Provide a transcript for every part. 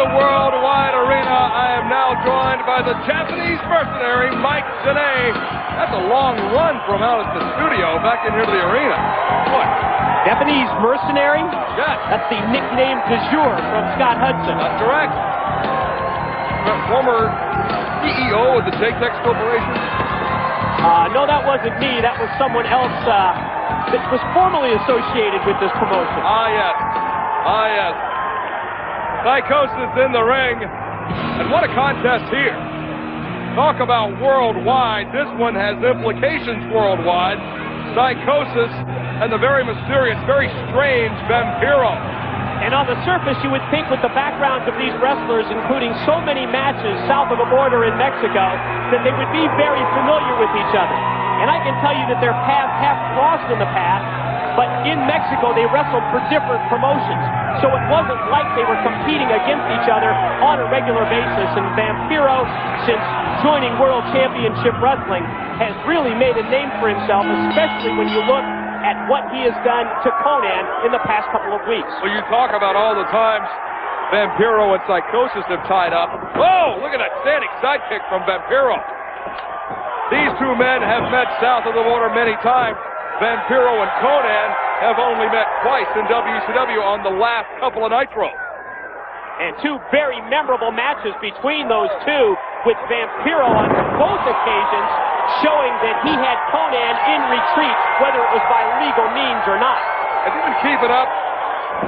the Worldwide Arena. I am now joined by the Japanese mercenary, Mike Janae. That's a long run from out at the studio back in here to the arena. What? Japanese mercenary? Yes. That's the nickname du jour from Scott Hudson. That's correct. Former CEO of the JTEX Corporation? No, that wasn't me. That was someone else that was formerly associated with this promotion. Ah, yes. Ah, yes. Psychosis in the ring. And what a contest here. Talk about worldwide. This one has implications worldwide. Psychosis and the very mysterious, very strange Vampiro. And on the surface, you would think with the backgrounds of these wrestlers, including so many matches south of the border in Mexico, that they would be very familiar with each other. And I can tell you that their paths have crossed in the past, but in Mexico, they wrestled for different promotions. So it wasn't like they were competing against each other on a regular basis. And Vampiro, since joining World Championship Wrestling, has really made a name for himself, especially when you look at what he has done to Conan in the past couple of weeks. Well, you talk about all the times Vampiro and Psychosis have tied up. Whoa, look at that standing sidekick from Vampiro. These two men have met south of the border many times. Vampiro and Conan have only met twice in WCW on the last couple of Nitro. And two very memorable matches between those two, with Vampiro on both occasions showing that he had Conan in retreat, whether it was by legal means or not. Have you been keeping up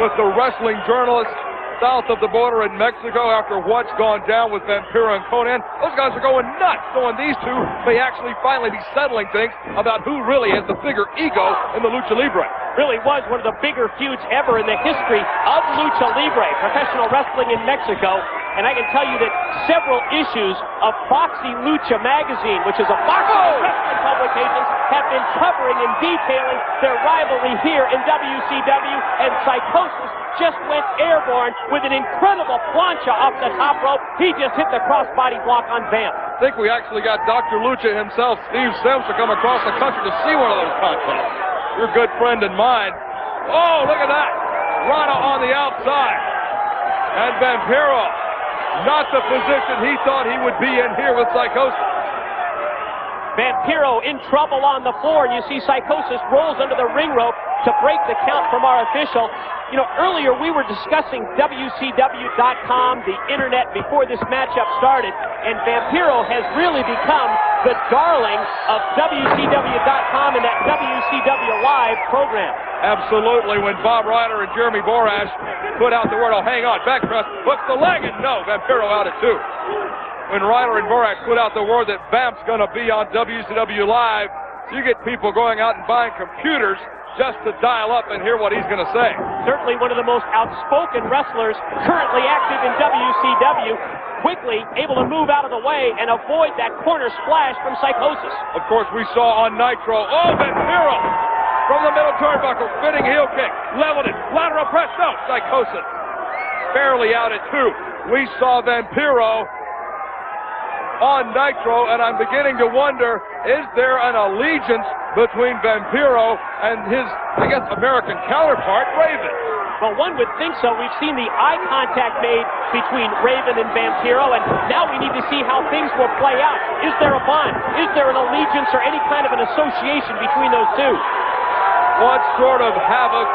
with the wrestling journalists south of the border in Mexico after what's gone down with Vampiro and Conan? Those guys are going nuts, knowing these two may actually finally be settling things about who really has the bigger ego in the Lucha Libre. Really was one of the bigger feuds ever in the history of Lucha Libre, professional wrestling in Mexico. And I can tell you that several issues of Proxy Lucha magazine, which is a box of wrestling publications, have been covering and detailing their rivalry here in WCW, and Psychosis just went airborne with an incredible plancha off the top rope. He just hit the crossbody block on Vamp. I think we actually got Dr. Lucha himself, Steve Sims, to come across the country to see one of those contests. Your good friend and mine. Oh, look at that. Rana on the outside. And Vampiro, not the position he thought he would be in here with Psychosis. Vampiro in trouble on the floor, and you see Psychosis rolls under the ring rope to break the count from our official. You know, earlier we were discussing WCW.com, the internet, before this matchup started, and Vampiro has really become the darling of WCW.com and that WCW Live program. Absolutely. When Bob Ryder and Jeremy Borash put out the word, oh, hang on, back press, hooks the leg, and no, Vampiro out at two. When Ryder and Borash put out the word that Vamp's going to be on WCW Live, you get people going out and buying computers just to dial up and hear what he's going to say. Certainly one of the most outspoken wrestlers currently active in WCW, quickly able to move out of the way and avoid that corner splash from Psychosis. Of course, we saw on Nitro, oh, Vampiro from the middle turnbuckle, spinning heel kick, leveled it, lateral press, no, Psychosis barely out at two. We saw Vampiro on Nitro, and I'm beginning to wonder, is there an allegiance between Vampiro and his, I guess, American counterpart, Raven? Well, one would think so. We've seen the eye contact made between Raven and Vampiro, and now we need to see how things will play out. Is there a bond? Is there an allegiance or any kind of an association between those two? What sort of havoc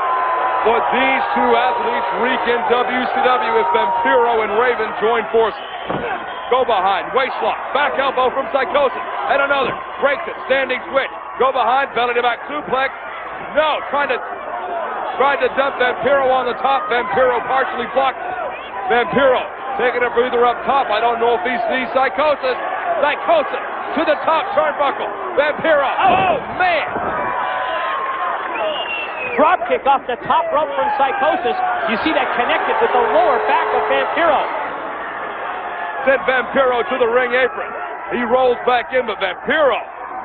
would these two athletes wreak in WCW if Vampiro and Raven join forces? Go behind, waistlock, back elbow from Psychosis, and another, breaks it, standing switch, go behind, belly to back suplex, no, tried to dump Vampiro on the top, Vampiro partially blocked, Vampiro taking a breather up top, I don't know if he sees Psychosis, Psychosis to the top turnbuckle, Vampiro, oh man! Drop kick off the top rope from Psychosis, you see that connected with the lower back of Vampiro. Sent Vampiro to the ring apron. He rolls back in, but Vampiro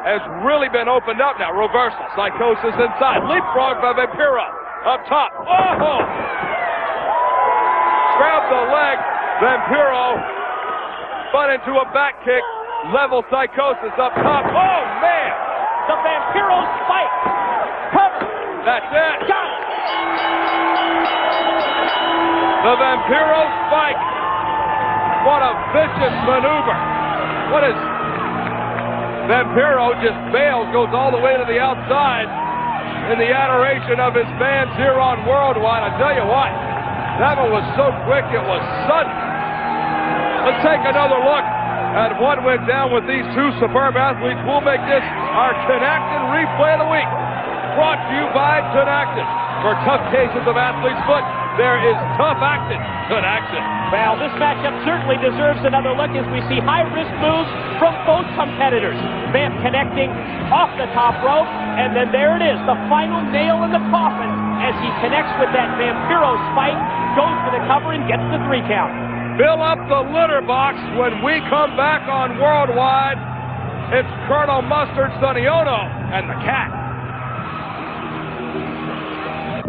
has really been opened up now. Reversal. Psychosis inside. Leapfrog by Vampiro. Up top. Oh! Grab the leg. Vampiro spun into a back kick. Level Psychosis up top. Oh, man! The Vampiro spike. Cover. That's it. Got it. The Vampiro spike What a vicious maneuver. What is... Vampiro just bails, goes all the way to the outside in the adoration of his fans here on Worldwide. I tell you what, that one was so quick, it was sudden. Let's take another look at what went down with these two superb athletes. We'll make this our Connected Replay of the Week, brought to you by Connected. For tough cases of athlete's foot, there is tough acting Connected. Well, this matchup certainly deserves another look as we see high-risk moves from both competitors. Vamp connecting off the top rope, and then there it is, the final nail in the coffin as he connects with that Vampiro spike, goes for the cover and gets the 3 count. Fill up the litter box when we come back on Worldwide. It's Colonel Mustard, Sonny Ono, and the Cat.